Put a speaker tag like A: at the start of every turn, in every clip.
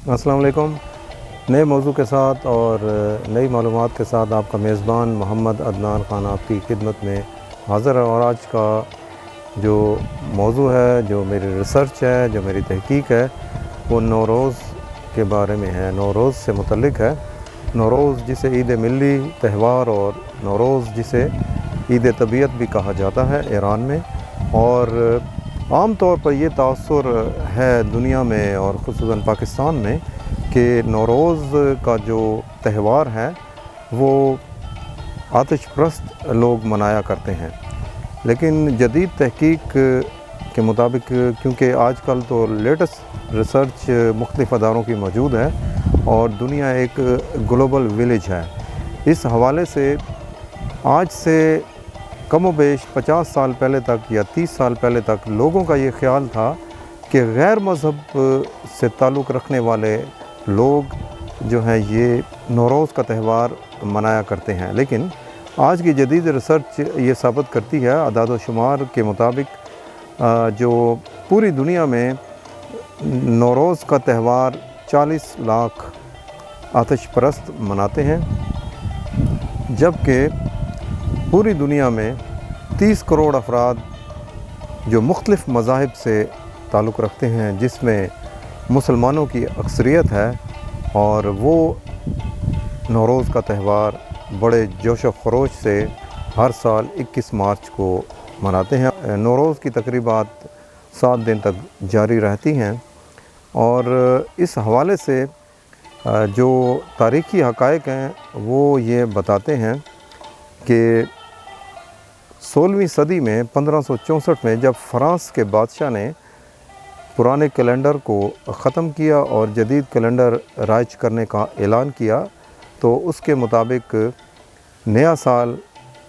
A: السلام علیکم۔ نئے موضوع کے ساتھ اور نئی معلومات کے ساتھ آپ کا میزبان محمد عدنان خان آپ کی خدمت میں حاضر ہے، اور آج کا جو موضوع ہے، جو میری ریسرچ ہے، جو میری تحقیق ہے، وہ نوروز کے بارے میں ہے، نوروز سے متعلق ہے۔ نوروز جسے عید ملی تہوار اور نوروز جسے عید طبیعت بھی کہا جاتا ہے ایران میں، اور عام طور پر یہ تاثر ہے دنیا میں اور خصوصاً پاکستان میں کہ نوروز کا جو تہوار ہے وہ آتش پرست لوگ منایا کرتے ہیں، لیکن جدید تحقیق کے مطابق، کیونکہ آج کل تو لیٹسٹ ریسرچ مختلف اداروں کی موجود ہے اور دنیا ایک گلوبل ولیج ہے، اس حوالے سے آج سے کم و بیش 50 سال پہلے تک یا 30 سال پہلے تک لوگوں کا یہ خیال تھا کہ غیر مذہب سے تعلق رکھنے والے لوگ جو ہیں یہ نوروز کا تہوار منایا کرتے ہیں، لیکن آج کی جدید ریسرچ یہ ثابت کرتی ہے، اعداد و شمار کے مطابق جو پوری دنیا میں نوروز کا تہوار 40 لاکھ آتش پرست مناتے ہیں، جبکہ پوری دنیا میں 30 کروڑ افراد جو مختلف مذاہب سے تعلق رکھتے ہیں، جس میں مسلمانوں کی اکثریت ہے، اور وہ نوروز کا تہوار بڑے جوش و خروش سے ہر سال 21 مارچ کو مناتے ہیں۔ نوروز کی تقریبات 7 دن تک جاری رہتی ہیں، اور اس حوالے سے جو تاریخی حقائق ہیں وہ یہ بتاتے ہیں کہ 16ویں صدی میں 1564 میں جب فرانس کے بادشاہ نے پرانے کیلنڈر کو ختم کیا اور جدید کیلنڈر رائج کرنے کا اعلان کیا، تو اس کے مطابق نیا سال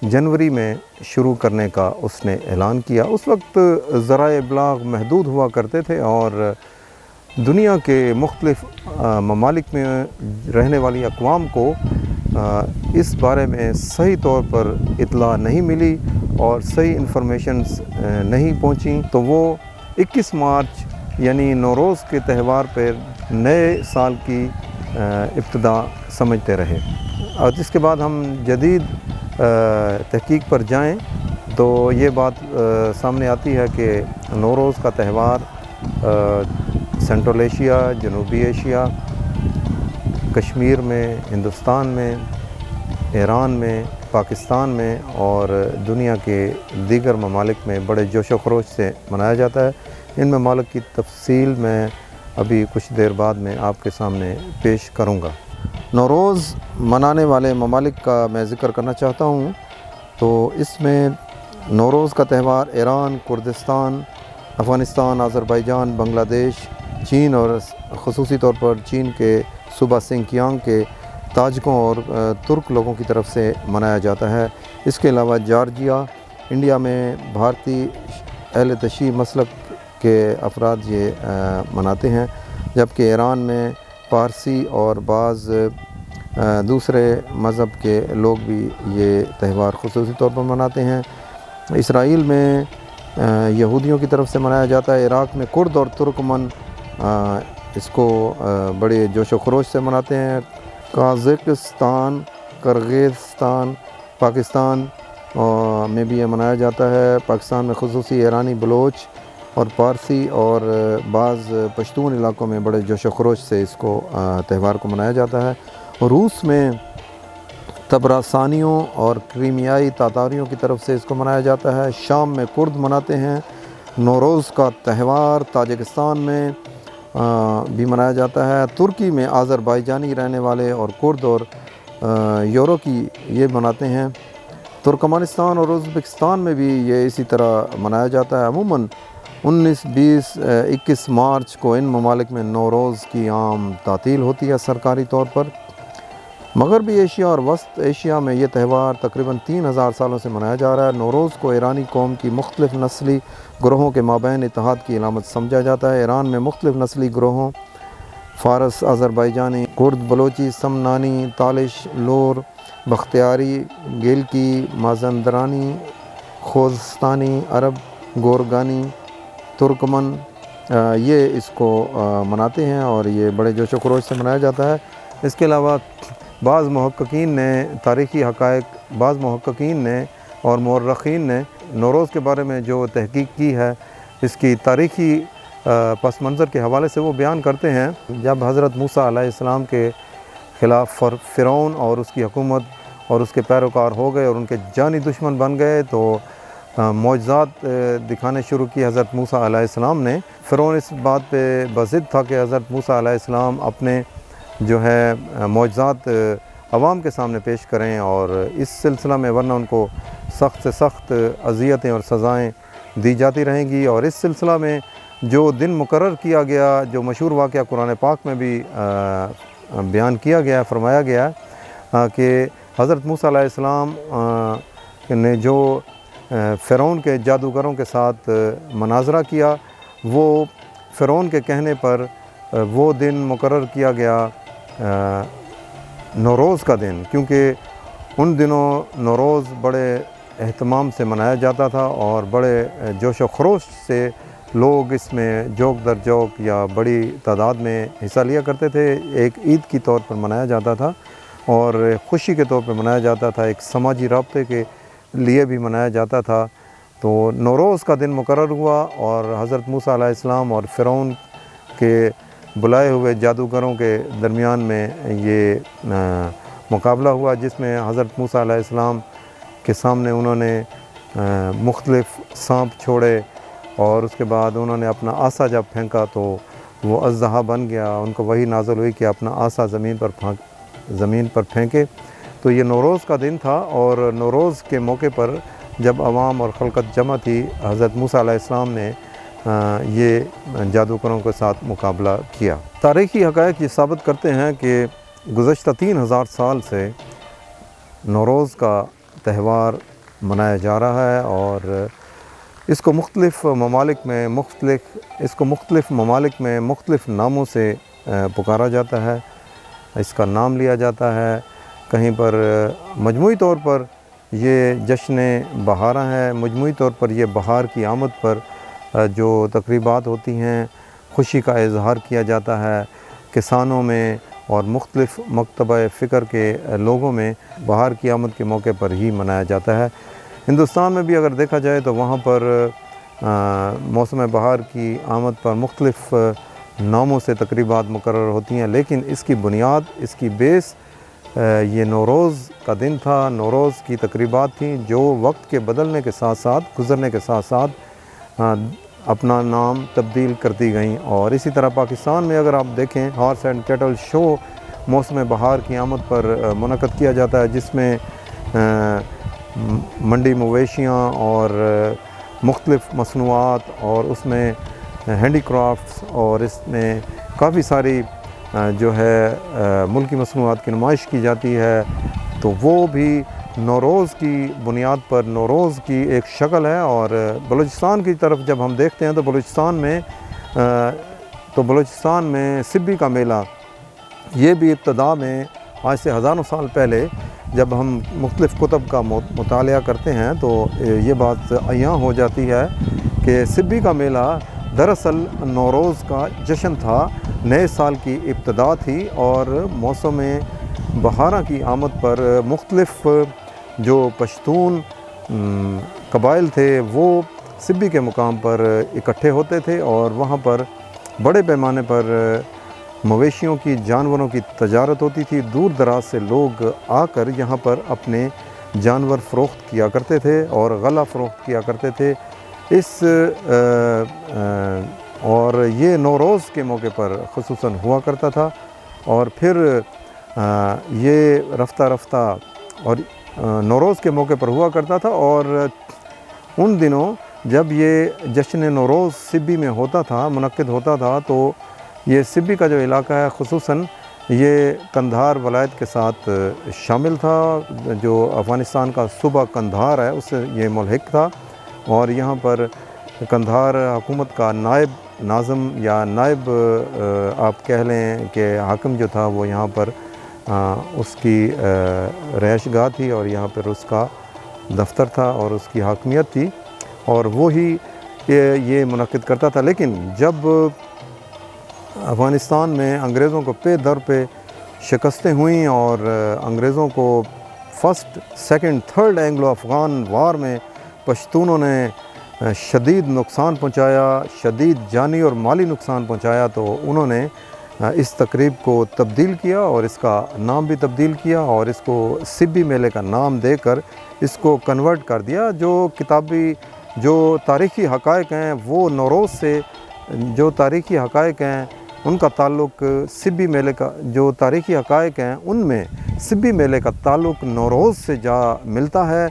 A: جنوری میں شروع کرنے کا اس نے اعلان کیا۔ اس وقت ذرائع ابلاغ محدود ہوا کرتے تھے اور دنیا کے مختلف ممالک میں رہنے والی اقوام کو اس بارے میں صحیح طور پر اطلاع نہیں ملی اور صحیح انفارمیشنز نہیں پہنچیں، تو وہ 21 مارچ یعنی نوروز کے تہوار پر نئے سال کی ابتدا سمجھتے رہے۔ اور اس کے بعد ہم جدید تحقیق پر جائیں تو یہ بات سامنے آتی ہے کہ نوروز کا تہوار سینٹرل ایشیا، جنوبی ایشیا، کشمیر میں، ہندوستان میں، ایران میں، پاکستان میں اور دنیا کے دیگر ممالک میں بڑے جوش و خروش سے منایا جاتا ہے۔ ان ممالک کی تفصیل میں ابھی کچھ دیر بعد میں آپ کے سامنے پیش کروں گا۔ نوروز منانے والے ممالک کا میں ذکر کرنا چاہتا ہوں، تو اس میں نوروز کا تہوار ایران، کردستان، افغانستان، آذربائیجان، بنگلہ دیش، چین اور خصوصی طور پر چین کے صوبہ سنکیانگ کے تاجکوں اور ترک لوگوں کی طرف سے منایا جاتا ہے۔ اس کے علاوہ جارجیا، انڈیا میں بھارتی اہل تشیع مسلک کے افراد یہ مناتے ہیں، جبکہ ایران میں پارسی اور بعض دوسرے مذہب کے لوگ بھی یہ تہوار خصوصی طور پر مناتے ہیں۔ اسرائیل میں یہودیوں کی طرف سے منایا جاتا ہے۔ عراق میں کرد اور ترکمن اس کو بڑے جوش و خروش سے مناتے ہیں۔ قازقستان، کرغیزستان، پاکستان میں بھی یہ منایا جاتا ہے۔ پاکستان میں خصوصی ایرانی، بلوچ اور پارسی اور بعض پشتون علاقوں میں بڑے جوش و خروش سے اس کو تہوار کو منایا جاتا ہے۔ روس میں طبراسانیوں اور کریمیائی تاتاریوں کی طرف سے اس کو منایا جاتا ہے۔ شام میں کرد مناتے ہیں نوروز کا تہوار۔ تاجکستان میں بھی منایا جاتا ہے۔ ترکی میں آذربائیجانی رہنے والے اور کرد اور یورو کی یہ مناتے ہیں۔ ترکمانستان اور ازبکستان میں بھی یہ اسی طرح منایا جاتا ہے۔ عموماً 19، 20، 21 مارچ کو ان ممالک میں نوروز کی عام تعطیل ہوتی ہے سرکاری طور پر۔ مغربی ایشیا اور وسط ایشیا میں یہ تہوار تقریباً 3000 سالوں سے منایا جا رہا ہے۔ نوروز کو ایرانی قوم کی مختلف نسلی گروہوں کے مابین اتحاد کی علامت سمجھا جاتا ہے۔ ایران میں مختلف نسلی گروہوں فارس، آذربائیجانی، کرد، بلوچی، سمنانی، تالش، لور، بختیاری، گیلکی، مازندرانی، خوزستانی، عرب، گورگانی، ترکمن، یہ اس کو مناتے ہیں اور یہ بڑے جوش و خروش سے منایا جاتا ہے۔ اس کے علاوہ بعض محققین نے تاریخی حقائق، بعض محققین نے اور مورخین نے نوروز کے بارے میں جو تحقیق کی ہے، اس کی تاریخی پس منظر کے حوالے سے وہ بیان کرتے ہیں۔ جب حضرت موسیٰ علیہ السلام کے خلاف فرعون اور اس کی حکومت اور اس کے پیروکار ہو گئے اور ان کے جانی دشمن بن گئے تو معجزات دکھانے شروع کی حضرت موسیٰ علیہ السلام نے۔ فرعون اس بات پہ بضد تھا کہ حضرت موسیٰ علیہ السلام اپنے جو ہے معجزات عوام کے سامنے پیش کریں، اور اس سلسلہ میں ورنہ ان کو سخت سے سخت اذیتیں اور سزائیں دی جاتی رہیں گی۔ اور اس سلسلہ میں جو دن مقرر کیا گیا، جو مشہور واقعہ قرآن پاک میں بھی بیان کیا گیا، فرمایا گیا کہ حضرت موسیٰ علیہ السلام نے جو فرعون کے جادوگروں کے ساتھ مناظرہ کیا، وہ فرعون کے کہنے پر وہ دن مقرر کیا گیا نوروز کا دن، کیونکہ ان دنوں نوروز بڑے اہتمام سے منایا جاتا تھا اور بڑے جوش و خروش سے لوگ اس میں جوک در جوک یا بڑی تعداد میں حصہ لیا کرتے تھے۔ ایک عید کی طور پر منایا جاتا تھا اور خوشی کے طور پر منایا جاتا تھا، ایک سماجی رابطے کے لیے بھی منایا جاتا تھا۔ تو نوروز کا دن مقرر ہوا اور حضرت موسیٰ علیہ السلام اور فرعون کے بلائے ہوئے جادوگروں کے درمیان میں یہ مقابلہ ہوا، جس میں حضرت موسیٰ علیہ السلام کے سامنے انہوں نے مختلف سانپ چھوڑے اور اس کے بعد انہوں نے اپنا عصا جب پھینکا تو وہ اژدہا بن گیا۔ ان کو وہی نازل ہوئی کہ اپنا عصا زمین پر پھینکے۔ تو یہ نوروز کا دن تھا، اور نوروز کے موقع پر جب عوام اور خلقت جمع تھی، حضرت موسیٰ علیہ السلام نے یہ جادوگروں کے ساتھ مقابلہ کیا۔ تاریخی حقائق یہ ثابت کرتے ہیں کہ گزشتہ 3000 سال سے نوروز کا تہوار منایا جا رہا ہے، اور اس کو مختلف ممالک میں مختلف ناموں سے پکارا جاتا ہے، اس کا نام لیا جاتا ہے۔ کہیں پر مجموعی طور پر یہ جشن بہارا ہے، مجموعی طور پر یہ بہار کی آمد پر جو تقریبات ہوتی ہیں، خوشی کا اظہار کیا جاتا ہے کسانوں میں اور مختلف مکتبہ فکر کے لوگوں میں بہار کی آمد کے موقع پر ہی منایا جاتا ہے۔ ہندوستان میں بھی اگر دیکھا جائے تو وہاں پر موسم بہار کی آمد پر مختلف ناموں سے تقریبات مقرر ہوتی ہیں، لیکن اس کی بنیاد، اس کی بیس یہ نوروز کا دن تھا، نوروز کی تقریبات تھیں جو وقت کے بدلنے کے ساتھ ساتھ، گزرنے کے ساتھ ساتھ اپنا نام تبدیل کرتی گئیں۔ اور اسی طرح پاکستان میں اگر آپ دیکھیں، ہارس اینڈ کیٹل شو موسم بہار کی آمد پر منعقد کیا جاتا ہے، جس میں منڈی مویشیاں اور مختلف مصنوعات اور اس میں ہینڈی کرافٹس اور اس میں کافی ساری جو ہے ملکی مصنوعات کی نمائش کی جاتی ہے۔ تو وہ بھی نوروز کی بنیاد پر نوروز کی ایک شکل ہے۔ اور بلوچستان کی طرف جب ہم دیکھتے ہیں تو بلوچستان میں سبی کا میلہ، یہ بھی ابتدا میں آج سے ہزاروں سال پہلے جب ہم مختلف کتب کا مطالعہ کرتے ہیں تو یہ بات عیاں ہو جاتی ہے کہ سبی کا میلہ دراصل نوروز کا جشن تھا، نئے سال کی ابتدا تھی، اور موسم بہارا کی آمد پر مختلف جو پشتون قبائل تھے وہ سبی کے مقام پر اکٹھے ہوتے تھے، اور وہاں پر بڑے پیمانے پر مویشیوں کی، جانوروں کی تجارت ہوتی تھی۔ دور دراز سے لوگ آ کر یہاں پر اپنے جانور فروخت کیا کرتے تھے اور غلہ فروخت کیا کرتے تھے۔ اور یہ نوروز کے موقع پر خصوصاً ہوا کرتا تھا، اور پھر یہ رفتہ رفتہ اور نوروز کے موقع پر ہوا کرتا تھا۔ اور ان دنوں جب یہ جشن نوروز سبی میں ہوتا تھا، منعقد ہوتا تھا، تو یہ سبی کا جو علاقہ ہے خصوصاً یہ قندھار ولایت کے ساتھ شامل تھا، جو افغانستان کا صوبہ قندھار ہے اس سے یہ ملحق تھا، اور یہاں پر قندھار حکومت کا نائب ناظم یا نائب آپ کہہ لیں کہ حاکم جو تھا وہ یہاں پر اس کی رہائش گاہ تھی، اور یہاں پر اس کا دفتر تھا اور اس کی حاکمیت تھی، اور وہی یہ منعقد کرتا تھا، لیکن جب افغانستان میں انگریزوں کو پے در پہ شکستیں ہوئیں اور انگریزوں کو first second third Anglo Afghan war میں پشتونوں نے شدید نقصان پہنچایا، شدید جانی اور مالی نقصان پہنچایا، تو انہوں نے اس تقریب کو تبدیل کیا اور اس کا نام بھی تبدیل کیا اور اس کو سبی میلے کا نام دے کر اس کو کنورٹ کر دیا۔ جو تاریخی حقائق ہیں وہ نوروز سے، جو تاریخی حقائق ہیں ان کا تعلق سبی میلے کا، جو تاریخی حقائق ہیں ان میں سبی میلے کا تعلق نوروز سے جا ملتا ہے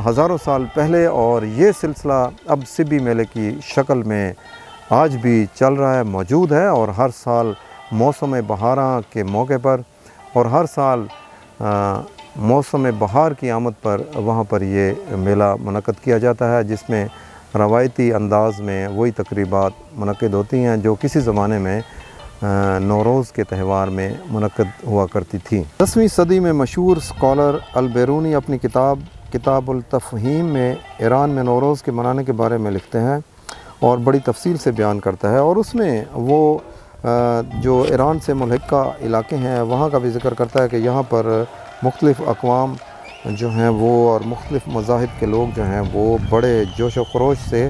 A: ہزاروں سال پہلے، اور یہ سلسلہ اب سبی میلے کی شکل میں آج بھی چل رہا ہے، موجود ہے، اور ہر سال موسم بہاراں کے موقع پر اور ہر سال موسم بہار کی آمد پر وہاں پر یہ میلہ منعقد کیا جاتا ہے، جس میں روایتی انداز میں وہی تقریبات منعقد ہوتی ہیں جو کسی زمانے میں نوروز کے تہوار میں منعقد ہوا کرتی تھی۔ 10ویں صدی میں مشہور اسکالر البیرونی اپنی کتاب التفہیم میں ایران میں نوروز کے منانے کے بارے میں لکھتے ہیں اور بڑی تفصیل سے بیان کرتا ہے، اور اس میں وہ جو ایران سے ملحقہ علاقے ہیں وہاں کا بھی ذکر کرتا ہے کہ یہاں پر مختلف اقوام جو ہیں وہ اور مختلف مذاہب کے لوگ جو ہیں وہ بڑے جوش و خروش سے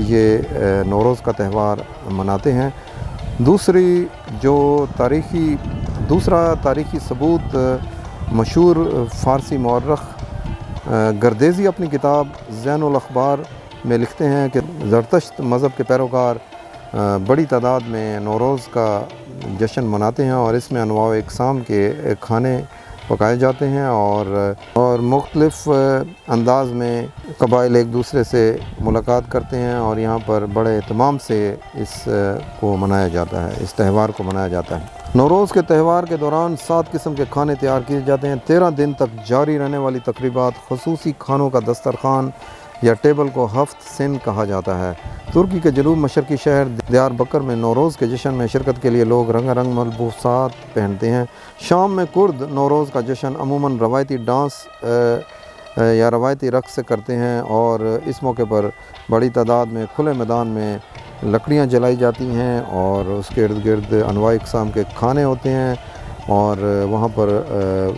A: یہ نوروز کا تہوار مناتے ہیں۔ دوسرا تاریخی ثبوت مشہور فارسی مورخ گردیزی اپنی کتاب زین الاخبار میں لکھتے ہیں کہ زرتشت مذہب کے پیروکار بڑی تعداد میں نوروز کا جشن مناتے ہیں، اور اس میں انواع و اقسام کے کھانے پکائے جاتے ہیں اور مختلف انداز میں قبائل ایک دوسرے سے ملاقات کرتے ہیں، اور یہاں پر بڑے اہتمام سے اس تہوار کو منایا جاتا ہے۔ نوروز کے تہوار کے دوران 7 قسم کے کھانے تیار کیے جاتے ہیں۔ 13 دن تک جاری رہنے والی تقریبات خصوصی کھانوں کا دسترخوان یا ٹیبل کو ہفت سن کہا جاتا ہے۔ ترکی کے جنوب مشرقی شہر دیار بکر میں نوروز کے جشن میں شرکت کے لیے لوگ رنگا رنگ ملبوسات پہنتے ہیں۔ شام میں کرد نوروز کا جشن عموماً روایتی ڈانس یا روایتی رقص سے کرتے ہیں، اور اس موقع پر بڑی تعداد میں کھلے میدان میں لکڑیاں جلائی جاتی ہیں اور اس کے ارد گرد انواع اقسام کے کھانے ہوتے ہیں، اور وہاں پر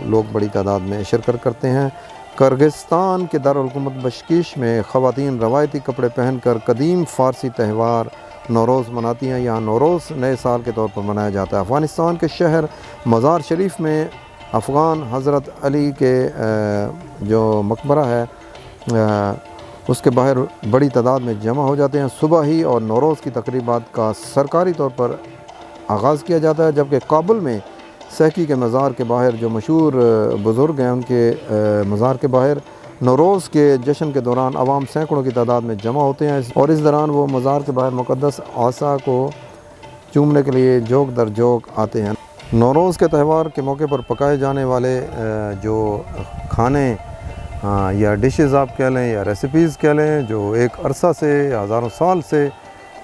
A: لوگ بڑی تعداد میں شرکت کرتے ہیں۔ کرغزستان کے دارالحکومت بشکیش میں خواتین روایتی کپڑے پہن کر قدیم فارسی تہوار نوروز مناتی ہیں۔ یہاں نوروز نئے سال کے طور پر منایا جاتا ہے۔ افغانستان کے شہر مزار شریف میں افغان حضرت علی کے جو مقبرہ ہے اس کے باہر بڑی تعداد میں جمع ہو جاتے ہیں۔ صبح ہی اور نوروز کی تقریبات کا سرکاری طور پر آغاز کیا جاتا ہے، جبکہ کابل میں سیکی کے مزار کے باہر جو مشہور بزرگ ہیں ان کے مزار کے باہر نوروز کے جشن کے دوران عوام سینکڑوں کی تعداد میں جمع ہوتے ہیں، اور اس دوران وہ مزار کے باہر مقدس عصا کو چومنے کے لیے جوک در جوک آتے ہیں۔ نوروز کے تہوار کے موقع پر پکائے جانے والے جو کھانے یا ڈشز آپ کہہ لیں یا ریسیپیز کہہ لیں، جو ایک عرصہ سے ہزاروں سال سے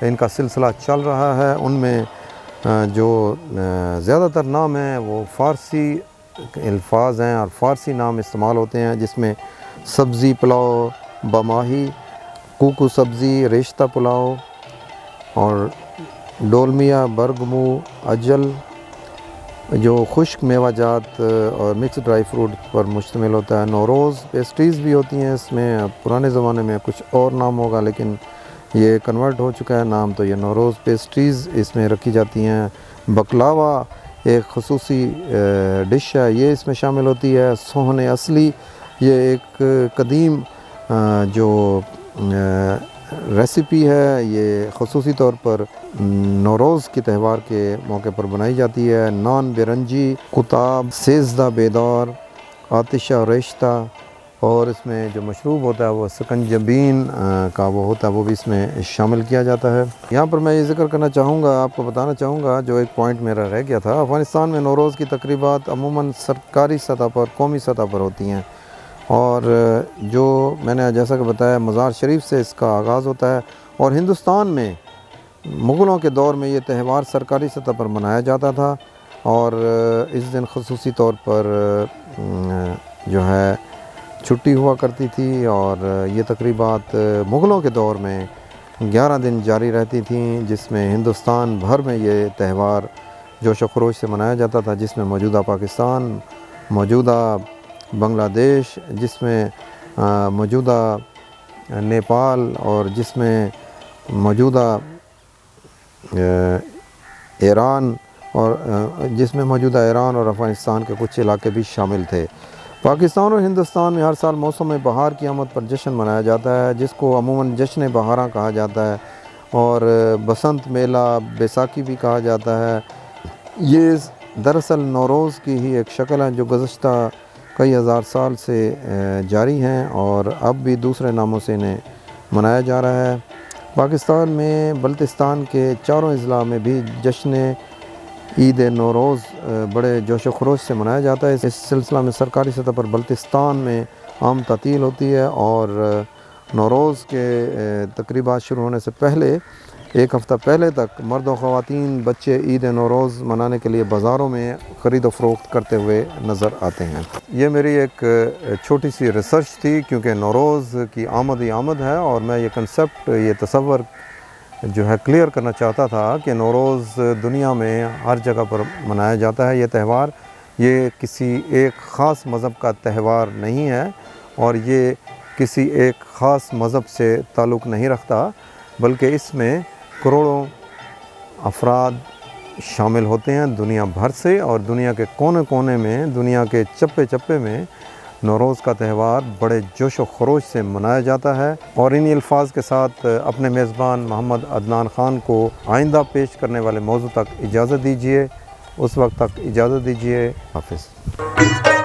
A: ان کا سلسلہ چل رہا ہے، ان میں جو زیادہ تر نام ہیں وہ فارسی الفاظ ہیں اور فارسی نام استعمال ہوتے ہیں، جس میں سبزی پلاؤ بماہی، کوکو سبزی، ریشتہ پلاؤ اور ڈولمیا، برگمو، اجل جو خشک میوہ جات اور مکس ڈرائی فروٹ پر مشتمل ہوتا ہے۔ نوروز پیسٹریز بھی ہوتی ہیں، اس میں پرانے زمانے میں کچھ اور نام ہوگا لیکن یہ کنورٹ ہو چکا ہے نام، تو یہ نوروز پیسٹریز اس میں رکھی جاتی ہیں۔ بکلاوا ایک خصوصی ڈش ہے، یہ اس میں شامل ہوتی ہے۔ سوہن اصلی یہ ایک قدیم جو ریسیپی ہے، یہ خصوصی طور پر نوروز کے تہوار کے موقع پر بنائی جاتی ہے۔ نان برنجی، کتاب، سیزدہ بیدار، آتشہ ریشتہ، اور اس میں جو مشروب ہوتا ہے وہ سکنجبین کا وہ ہوتا ہے، وہ بھی اس میں شامل کیا جاتا ہے۔ یہاں پر میں یہ ذکر کرنا چاہوں گا، آپ کو بتانا چاہوں گا، جو ایک پوائنٹ میرا رہ گیا تھا، افغانستان میں نوروز کی تقریبات عموماً سرکاری سطح پر، قومی سطح پر ہوتی ہیں، اور جو میں نے جیسا کہ بتایا مزار شریف سے اس کا آغاز ہوتا ہے، اور ہندوستان میں مغلوں کے دور میں یہ تہوار سرکاری سطح پر منایا جاتا تھا، اور اس دن خصوصی طور پر جو ہے چھٹی ہوا کرتی تھی، اور یہ تقریبات مغلوں کے دور میں 11 دن جاری رہتی تھیں، جس میں ہندوستان بھر میں یہ تہوار جوش و خروش سے منایا جاتا تھا، جس میں موجودہ پاکستان، موجودہ بنگلہ دیش، جس میں موجودہ نیپال اور جس میں موجودہ ایران اور جس میں موجودہ ایران اور افغانستان کے کچھ علاقے بھی شامل تھے۔ پاکستان اور ہندوستان میں ہر سال موسم بہار کی آمد پر جشن منایا جاتا ہے، جس کو عموماً جشن بہاراں کہا جاتا ہے اور بسنت میلہ، بیساکھی بھی کہا جاتا ہے۔ یہ دراصل نوروز کی ہی ایک شکل ہے جو گزشتہ کئی ہزار سال سے جاری ہیں اور اب بھی دوسرے ناموں سے انہیں منایا جا رہا ہے۔ پاکستان میں بلتستان کے چاروں اضلاع میں بھی جشن عید نوروز بڑے جوش و خروش سے منایا جاتا ہے۔ اس سلسلہ میں سرکاری سطح پر بلتستان میں عام تعطیل ہوتی ہے اور نوروز کے تقریبات شروع ہونے سے پہلے ایک ہفتہ پہلے تک مرد و خواتین بچے عید نوروز منانے کے لیے بازاروں میں خرید و فروخت کرتے ہوئے نظر آتے ہیں۔ یہ میری ایک چھوٹی سی ریسرچ تھی، کیونکہ نوروز کی آمد ہی آمد ہے اور میں یہ کنسیپٹ، یہ تصور جو ہے کلیئر کرنا چاہتا تھا کہ نوروز دنیا میں ہر جگہ پر منایا جاتا ہے۔ یہ تہوار یہ کسی ایک خاص مذہب کا تہوار نہیں ہے اور یہ کسی ایک خاص مذہب سے تعلق نہیں رکھتا، بلکہ اس میں کروڑوں افراد شامل ہوتے ہیں دنیا بھر سے، اور دنیا کے کونے کونے میں، دنیا کے چپے چپے میں نوروز کا تہوار بڑے جوش و خروش سے منایا جاتا ہے۔ اور انہی الفاظ کے ساتھ اپنے میزبان محمد عدنان خان کو آئندہ پیش کرنے والے موضوع تک اجازت دیجیے۔ اس وقت تک اجازت دیجیے۔ حافظ۔